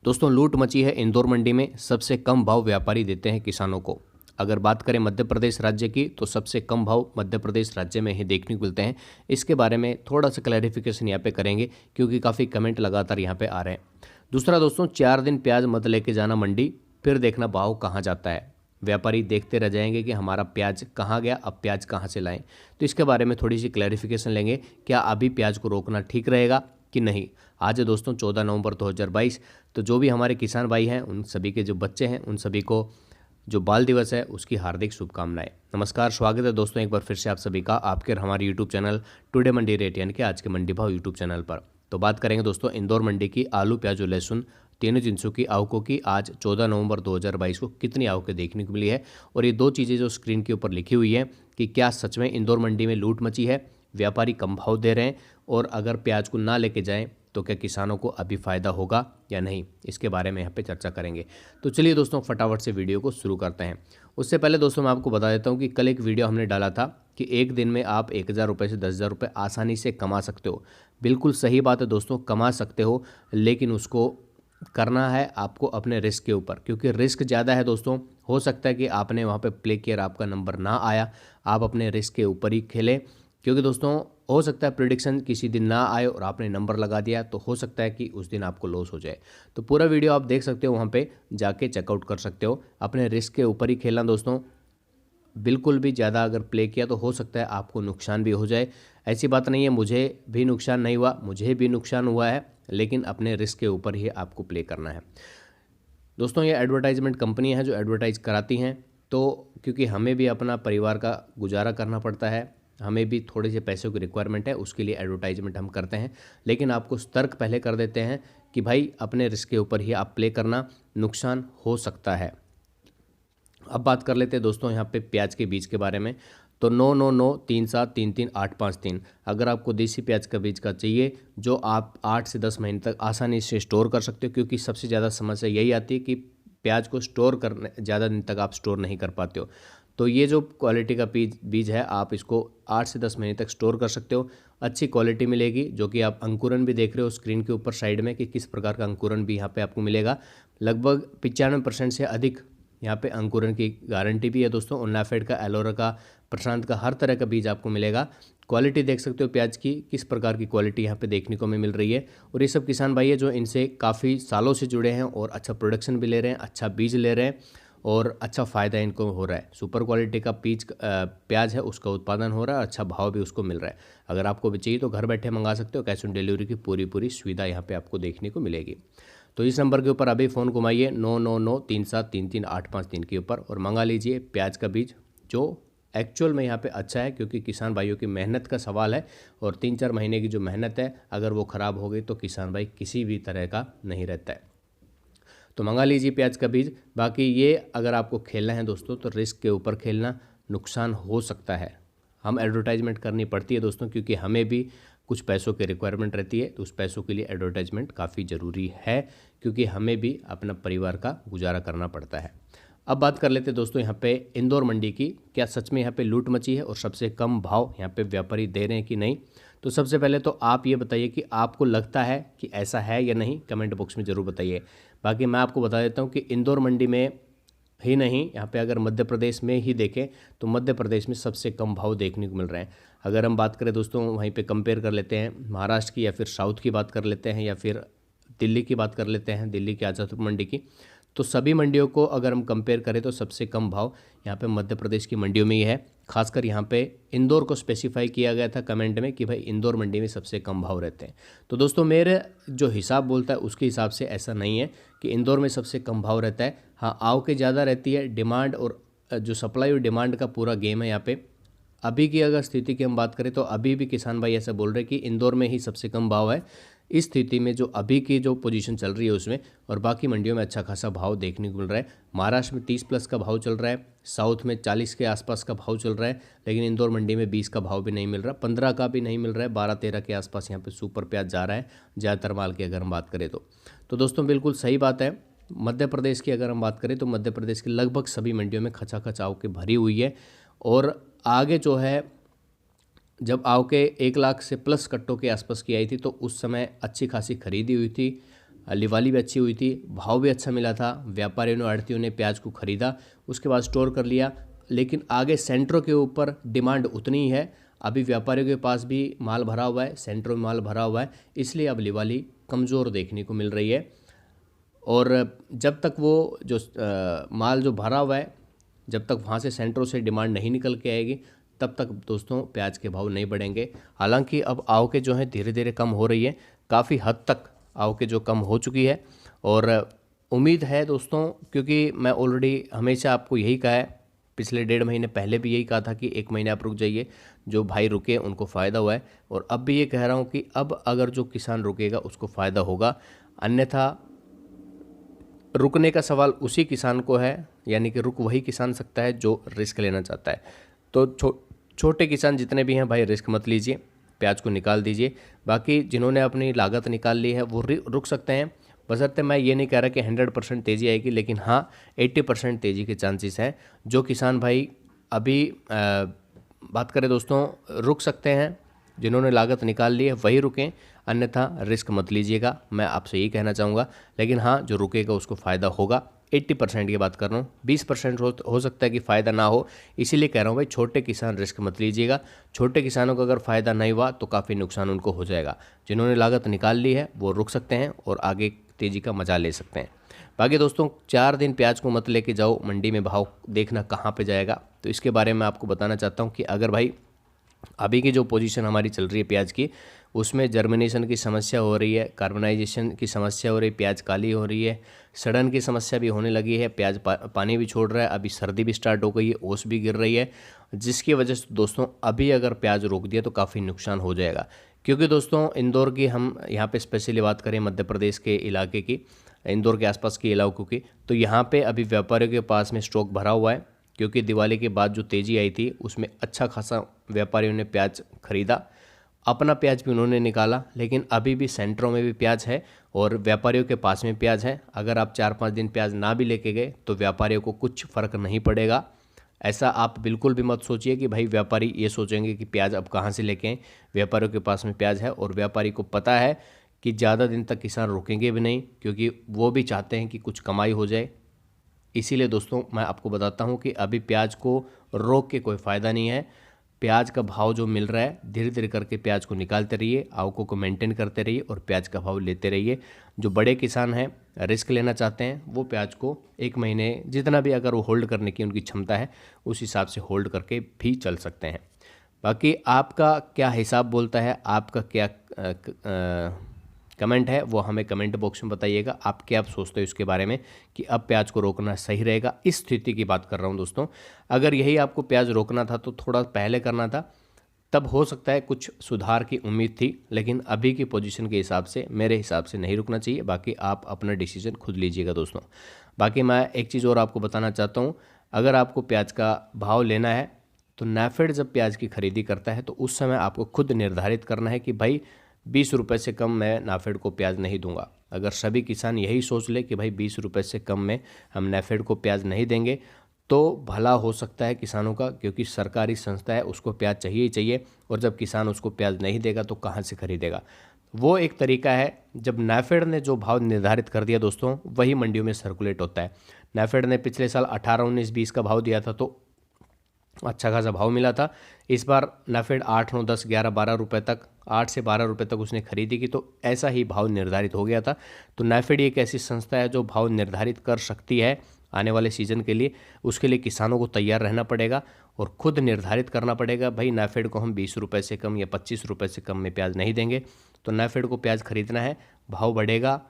दोस्तों लूट मची है इंदौर मंडी में। सबसे कम भाव व्यापारी देते हैं किसानों को। अगर बात करें मध्य प्रदेश राज्य की तो सबसे कम भाव मध्य प्रदेश राज्य में ही देखने को मिलते हैं। इसके बारे में थोड़ा सा क्लैरिफिकेशन यहाँ पे करेंगे क्योंकि काफ़ी कमेंट लगातार यहाँ पे आ रहे हैं। दूसरा दोस्तों, 4 दिन प्याज मत लेके जाना मंडी, फिर देखना भाव कहाँ जाता है। व्यापारी देखते रह जाएंगे कि हमारा प्याज कहाँ गया, अब प्याज कहाँ से लाएं। तो इसके बारे में थोड़ी सी क्लैरिफिकेशन लेंगे। क्या अभी प्याज को रोकना ठीक रहेगा कि नहीं। आज है दोस्तों 14 नवंबर 2022। तो जो भी हमारे किसान भाई हैं, उन सभी के जो बच्चे हैं, उन सभी को जो बाल दिवस है उसकी हार्दिक शुभकामनाएं। नमस्कार, स्वागत है दोस्तों एक बार फिर से आप सभी का आपके हमारे यूट्यूब चैनल टुडे मंडी रेट यानी कि आज के मंडी भाव यूट्यूब चैनल पर। तो बात करेंगे दोस्तों इंदौर मंडी की आलू, प्याज और लहसुन तीनों जिनसों की आवकों की आज 14 नवंबर 2022 को कितनी आवकें देखने को मिली है। और ये दो चीज़ें जो स्क्रीन के ऊपर लिखी हुई हैं कि क्या सच में इंदौर मंडी में लूट मची है, व्यापारी कम भाव दे रहे हैं, और अगर प्याज को ना लेके जाएं तो क्या किसानों को अभी फ़ायदा होगा या नहीं, इसके बारे में यहाँ पे चर्चा करेंगे। तो चलिए दोस्तों फटाफट से वीडियो को शुरू करते हैं। उससे पहले दोस्तों मैं आपको बता देता हूँ कि कल एक वीडियो हमने डाला था कि एक दिन में आप 1,000 रुपये से 10,000 रुपये आसानी से कमा सकते हो। बिल्कुल सही बात है दोस्तों, कमा सकते हो, लेकिन उसको करना है आपको अपने रिस्क के ऊपर, क्योंकि रिस्क ज़्यादा है दोस्तों। हो सकता है कि आपने वहाँ पे प्ले किया, आपका नंबर ना आया, आप अपने रिस्क के ऊपर ही खेलें। क्योंकि दोस्तों हो सकता है प्रिडिक्शन किसी दिन ना आए और आपने नंबर लगा दिया, तो हो सकता है कि उस दिन आपको लॉस हो जाए। तो पूरा वीडियो आप देख सकते हो, वहाँ पे जाके चेकआउट कर सकते हो। अपने रिस्क के ऊपर ही खेलना दोस्तों। बिल्कुल भी ज़्यादा अगर प्ले किया तो हो सकता है आपको नुकसान भी हो जाए। ऐसी बात नहीं है, मुझे भी नुकसान नहीं हुआ, मुझे भी नुकसान हुआ है, लेकिन अपने रिस्क के ऊपर ही आपको प्ले करना है दोस्तों। ये एडवर्टाइजमेंट कंपनी है जो एडवर्टाइज कराती हैं, तो क्योंकि हमें भी अपना परिवार का गुजारा करना पड़ता है, हमें भी थोड़े से पैसों की रिक्वायरमेंट है, उसके लिए एडवर्टाइजमेंट हम करते हैं। लेकिन आपको सतर्क पहले कर देते हैं कि भाई अपने रिस्क के ऊपर ही आप प्ले करना, नुकसान हो सकता है। अब बात कर लेते हैं दोस्तों यहाँ पे प्याज के बीज के बारे में। तो 9993733853, अगर आपको देसी प्याज का बीज का चाहिए जो आप 8 से 10 महीने तक आसानी से स्टोर कर सकते हो, क्योंकि सबसे ज़्यादा समस्या यही आती है कि प्याज को स्टोर करने ज़्यादा दिन तक आप स्टोर नहीं कर पाते हो। तो ये जो क्वालिटी का बीज है, आप इसको 8 से 10 महीने तक स्टोर कर सकते हो। अच्छी क्वालिटी मिलेगी, जो कि आप अंकुरन भी देख रहे हो स्क्रीन के ऊपर साइड में कि किस प्रकार का अंकुरन भी यहाँ पे आपको मिलेगा। लगभग 95% से अधिक यहाँ पे अंकुरन की गारंटी भी है दोस्तों। और नाफेड का, एलोरा का, प्रशांत का, हर तरह का बीज आपको मिलेगा। क्वालिटी देख सकते हो प्याज की, किस प्रकार की क्वालिटी यहाँ पे देखने को हमें मिल रही है। और ये सब किसान भाई है जो इनसे काफ़ी सालों से जुड़े हैं और अच्छा प्रोडक्शन भी ले रहे हैं, अच्छा बीज ले रहे हैं और अच्छा फ़ायदा इनको हो रहा है। सुपर क्वालिटी का प्याज है, उसका उत्पादन हो रहा है, अच्छा भाव भी उसको मिल रहा है। अगर आपको भी चाहिए तो घर बैठे मंगा सकते हो। कैश ऑन डिलीवरी की पूरी सुविधा यहाँ पे आपको देखने को मिलेगी। तो इस नंबर के ऊपर अभी फ़ोन घुमाइए 9993733853 के ऊपर और मंगा लीजिए प्याज का बीज, जो एक्चुअल में यहाँ पे अच्छा है, क्योंकि किसान भाइयों की मेहनत का सवाल है। और 3-4 महीने की जो मेहनत है, अगर वो ख़राब हो गई तो किसान भाई किसी भी तरह का नहीं रहता है। तो मंगा लीजिए प्याज का बीज। बाकी ये अगर आपको खेलना है दोस्तों तो रिस्क के ऊपर खेलना, नुकसान हो सकता है। हम एडवर्टाइजमेंट करनी पड़ती है दोस्तों, क्योंकि हमें भी कुछ पैसों की रिक्वायरमेंट रहती है, तो उस पैसों के लिए एडवर्टाइजमेंट काफ़ी ज़रूरी है, क्योंकि हमें भी अपना परिवार का गुजारा करना पड़ता है। अब बात कर लेते हैं दोस्तों यहाँ पे इंदौर मंडी की। क्या सच में यहाँ पे लूट मची है और सबसे कम भाव यहाँ पे व्यापारी दे रहे हैं कि नहीं। तो सबसे पहले तो आप ये बताइए कि आपको लगता है कि ऐसा है या नहीं, कमेंट बॉक्स में ज़रूर बताइए। बाकी मैं आपको बता देता हूँ कि इंदौर मंडी में ही नहीं, यहाँ पे अगर मध्य प्रदेश में ही देखें तो मध्य प्रदेश में सबसे कम भाव देखने को मिल रहे हैं। अगर हम बात करें दोस्तों, वहीं पे कंपेयर कर लेते हैं महाराष्ट्र की या फिर साउथ की बात कर लेते हैं या फिर दिल्ली की बात कर लेते हैं, दिल्ली की आज़ादपुर मंडी की। तो सभी मंडियों को अगर हम कंपेयर करें तो सबसे कम भाव यहाँ पे मध्य प्रदेश की मंडियों में ही है। खासकर यहाँ पे इंदौर को स्पेसिफाई किया गया था कमेंट में कि भाई इंदौर मंडी में सबसे कम भाव रहते हैं। तो दोस्तों मेरे जो हिसाब बोलता है उसके हिसाब से ऐसा नहीं है कि इंदौर में सबसे कम भाव रहता है। हाँ, आवक ज़्यादा रहती है, डिमांड और जो सप्लाई और डिमांड का पूरा गेम है यहाँ पे। अभी की अगर स्थिति की हम बात करें तो अभी भी किसान भाई ऐसा बोल रहे हैं कि इंदौर में ही सबसे कम भाव है। इस स्थिति में जो अभी की जो पोजीशन चल रही है उसमें, और बाकी मंडियों में अच्छा खासा भाव देखने को मिल रहा है। महाराष्ट्र में 30+ का भाव चल रहा है, साउथ में 40 के आसपास का भाव चल रहा है, लेकिन इंदौर मंडी में 20 का भाव भी नहीं मिल रहा, 15 का भी नहीं मिल रहा है, 12-13 के आसपास यहाँ पे सुपर प्याज जा रहा है ज़्यादातर माल की अगर हम बात करें तो दोस्तों बिल्कुल सही बात है। मध्य प्रदेश की अगर हम बात करें तो मध्य प्रदेश की लगभग सभी मंडियों में खचाखच आवक भरी हुई है। और आगे जो है, जब आवकें 1 लाख से प्लस कट्टों के आसपास की आई थी तो उस समय अच्छी खासी खरीदी हुई थी। लिवाली भी अच्छी हुई थी, भाव भी अच्छा मिला था, व्यापारियों ने आढ़तियों ने प्याज को खरीदा, उसके बाद स्टोर कर लिया। लेकिन आगे सेंटरों के ऊपर डिमांड उतनी ही है, अभी व्यापारियों के पास भी माल भरा हुआ है, सेंटरों में माल भरा हुआ है, इसलिए अब लिवाली कमज़ोर देखने को मिल रही है। और जब तक वो जो माल जो भरा हुआ है, जब तक वहाँ से सेंटरों से डिमांड नहीं निकल के आएगी, तब तक दोस्तों प्याज के भाव नहीं बढ़ेंगे। हालांकि अब आवकें जो हैं धीरे धीरे कम हो रही है, काफ़ी हद तक आवकें जो कम हो चुकी है। और उम्मीद है दोस्तों, क्योंकि मैं ऑलरेडी हमेशा आपको यही कहा है, पिछले 1.5 महीने पहले भी यही कहा था कि 1 महीने आप रुक जाइए, जो भाई रुके उनको फ़ायदा हुआ है। और अब भी ये कह रहा हूँ कि अब अगर जो किसान रुकेगा उसको फ़ायदा होगा, अन्यथा रुकने का सवाल उसी किसान को है, यानी कि रुक वही किसान सकता है जो रिस्क लेना चाहता है। तो छोटे किसान जितने भी हैं भाई, रिस्क मत लीजिए, प्याज को निकाल दीजिए। बाकी जिन्होंने अपनी लागत निकाल ली है वो रुक सकते हैं, बशर्ते मैं ये नहीं कह रहा कि 100% तेज़ी आएगी, लेकिन हाँ 80% तेज़ी के चांसेस हैं। जो किसान भाई अभी बात करें दोस्तों, रुक सकते हैं, जिन्होंने लागत निकाल ली है वही रुकें, अन्यथा रिस्क मत लीजिएगा, मैं आपसे यही कहना चाहूँगा। लेकिन हाँ, जो रुकेगा उसको फ़ायदा होगा। 80% की बात कर रहा हूँ, 20% हो सकता है कि फ़ायदा ना हो, इसीलिए कह रहा हूँ भाई छोटे किसान रिस्क मत लीजिएगा। छोटे किसानों को अगर फ़ायदा नहीं हुआ तो काफ़ी नुकसान उनको हो जाएगा। जिन्होंने लागत निकाल ली है वो रुक सकते हैं और आगे तेज़ी का मजा ले सकते हैं। बाकी दोस्तों 4 दिन प्याज को मत लेके जाओ मंडी में, भाव देखना कहाँ पे जाएगा, तो इसके बारे में आपको बताना चाहता हूँ कि अगर भाई अभी की जो पोजीशन हमारी चल रही है प्याज की, उसमें जर्मिनेशन की समस्या हो रही है, कार्बनाइजेशन की समस्या हो रही है, प्याज काली हो रही है, सड़न की समस्या भी होने लगी है, प्याज पानी भी छोड़ रहा है, अभी सर्दी भी स्टार्ट हो गई है, ओस भी गिर रही है, जिसकी वजह से दोस्तों अभी अगर प्याज रोक दिया तो काफ़ी नुकसान हो जाएगा। क्योंकि दोस्तों इंदौर की, हम यहाँ पे स्पेशली बात करें मध्य प्रदेश के इलाके की, इंदौर के आसपास के इलाकों की, तो यहाँ पे अभी व्यापारियों के पास में स्टॉक भरा हुआ है, क्योंकि दिवाली के बाद जो तेज़ी आई थी उसमें अच्छा खासा व्यापारियों ने प्याज खरीदा, अपना प्याज भी उन्होंने निकाला। लेकिन अभी भी सेंटरों में भी प्याज है और व्यापारियों के पास में प्याज है। अगर आप 4-5 दिन प्याज ना भी लेके गए तो व्यापारियों को कुछ फ़र्क नहीं पड़ेगा। ऐसा आप बिल्कुल भी मत सोचिए कि भाई व्यापारी ये सोचेंगे कि प्याज अब कहाँ से लेके आएं। व्यापारियों के पास में प्याज है और व्यापारी को पता है कि ज़्यादा दिन तक किसान रुकेंगे भी नहीं, क्योंकि वो भी चाहते हैं कि कुछ कमाई हो जाए। इसीलिए दोस्तों मैं आपको बताता हूँ कि अभी प्याज को रोक के कोई फ़ायदा नहीं है। प्याज का भाव जो मिल रहा है, धीरे धीरे करके प्याज को निकालते रहिए, आवकों को मेंटेन करते रहिए और प्याज का भाव लेते रहिए। जो बड़े किसान हैं, रिस्क लेना चाहते हैं, वो प्याज को 1 महीने जितना भी अगर वो होल्ड करने की उनकी क्षमता है उस हिसाब से होल्ड करके भी चल सकते हैं। बाकी आपका क्या हिसाब बोलता है, आपका क्या कमेंट है, वो हमें कमेंट बॉक्स में बताइएगा। आप क्या सोचते हो इसके बारे में कि अब प्याज को रोकना सही रहेगा। इस स्थिति की बात कर रहा हूँ दोस्तों, अगर यही आपको प्याज रोकना था तो थोड़ा पहले करना था, तब हो सकता है कुछ सुधार की उम्मीद थी। लेकिन अभी की पोजीशन के हिसाब से मेरे हिसाब से नहीं रुकना चाहिए। बाकी आप अपना डिसीजन खुद लीजिएगा दोस्तों। बाकी मैं एक चीज़ और आपको बताना चाहता हूँ, अगर आपको प्याज का भाव लेना है तो नाफेड जब प्याज की खरीदी करता है तो उस समय आपको खुद निर्धारित करना है कि भाई 20 रुपये से कम मैं नाफेड को प्याज नहीं दूंगा। अगर सभी किसान यही सोच ले कि भाई 20 रुपये से कम में हम नाफेड को प्याज नहीं देंगे तो भला हो सकता है किसानों का, क्योंकि सरकारी संस्था है, उसको प्याज चाहिए ही चाहिए। और जब किसान उसको प्याज नहीं देगा तो कहाँ से खरीदेगा। वो एक तरीका है, जब नाफेड ने जो भाव निर्धारित कर दिया दोस्तों वही मंडियों में सर्कुलेट होता है। नाफेड ने पिछले साल 18, 19, 20 का भाव दिया था तो अच्छा खासा भाव मिला था। इस बार नाफेड 8, 9, 10, 11, 12 रुपये तक, 8 से 12 रुपये तक उसने खरीदी की, तो ऐसा ही भाव निर्धारित हो गया था। तो नाफेड एक ऐसी संस्था है जो भाव निर्धारित कर सकती है आने वाले सीजन के लिए। उसके लिए किसानों को तैयार रहना पड़ेगा और खुद निर्धारित करना पड़ेगा, भाई नाफेड को हम 20 रुपये से कम या 25 रुपये से कम में प्याज नहीं देंगे। तो नाफेड को प्याज खरीदना है, भाव बढ़ेगा,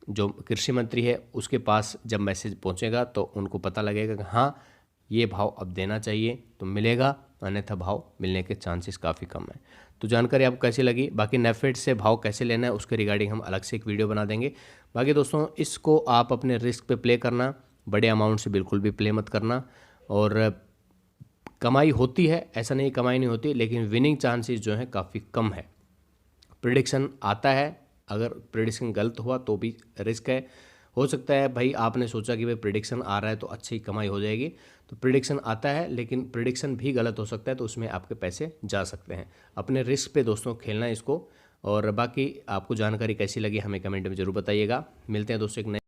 जो कृषि मंत्री है उसके पास जब मैसेज पहुंचेगा तो उनको पता लगेगा कि हाँ ये भाव अब देना चाहिए तो मिलेगा, अन्यथा भाव मिलने के चांसेस काफ़ी कम है। तो जानकारी आपको कैसी लगी, बाकी नाफेड से भाव कैसे लेना है उसके रिगार्डिंग हम अलग से एक वीडियो बना देंगे। बाकी दोस्तों इसको आप अपने रिस्क पे प्ले करना, बड़े अमाउंट से बिल्कुल भी प्ले मत करना। और कमाई होती है, ऐसा नहीं कमाई नहीं होती, लेकिन विनिंग चांसेस जो है काफ़ी कम है। प्रेडिक्शन आता है, अगर प्रेडिक्शन गलत हुआ तो भी रिस्क है। हो सकता है भाई आपने सोचा कि भाई प्रेडिक्शन आ रहा है तो अच्छी कमाई हो जाएगी, तो प्रेडिक्शन आता है, लेकिन प्रेडिक्शन भी गलत हो सकता है, तो उसमें आपके पैसे जा सकते हैं। अपने रिस्क पे दोस्तों खेलना इसको, और बाकी आपको जानकारी कैसी लगी हमें कमेंट में ज़रूर बताइएगा। मिलते हैं दोस्तों एक नए